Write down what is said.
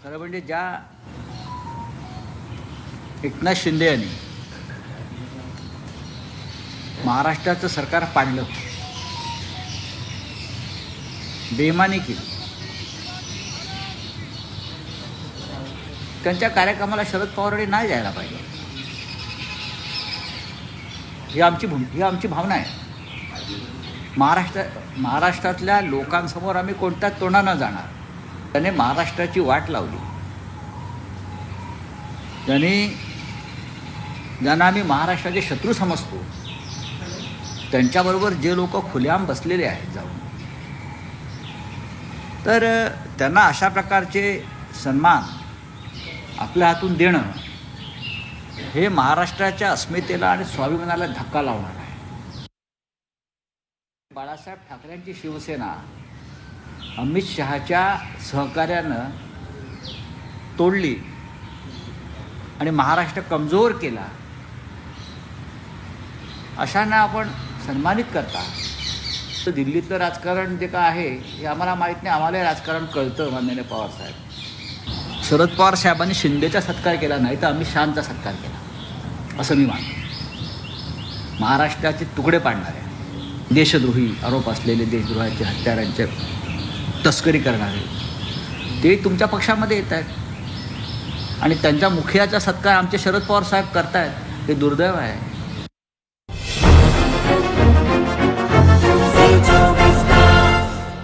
खरं म्हणजे ज्या एकनाथ शिंदे यांनी महाराष्ट्राचं सरकार पाडलं, बेईमानी केली, त्यांच्या कार्यक्रमाला शरद पवारांनी नाही जायला पाहिजे. ही आमची भावना आहे. महाराष्ट्रातल्या लोकांसमोर आम्ही कोणत्याच तोंडानं जाणार. त्याने महाराष्ट्राची वाट लावली. ज्यांना आम्ही महाराष्ट्राचे शत्रू समजतो, त्यांच्याबरोबर जे लोक खुलेआम बसलेले आहेत जाऊन, तर त्यांना अशा प्रकारचे सन्मान आपल्या हातून देणं हे महाराष्ट्राच्या अस्मितेला आणि स्वाभिमानाला धक्का लावणार आहे. बाळासाहेब ठाकरेंची शिवसेना अमित शहाच्या सहकार्यानं तोडली आणि महाराष्ट्र कमजोर केला, अशांना आपण सन्मानित करता. तर दिल्लीतलं राजकारण जे काय आहे हे आम्हाला माहीत नाही. आम्हाला राजकारण कळतं. माननीय पवारसाहेब, शरद पवार साहेबांनी शिंदेचा सत्कार केला नाही तर अमित शहांचा सत्कार केला असं मी मानतो. महाराष्ट्राचे तुकडे पाडणारे, देशद्रोही आरोप असलेले, देशद्रोहाचे हत्यारांचे तस्करी करणारे, ते तुमच्या पक्षामध्ये येत आहेत आणि त्यांच्या मुखियाचा सत्कार आमचे शरद पवार साहेब करतायत. हे दुर्दैव आहे.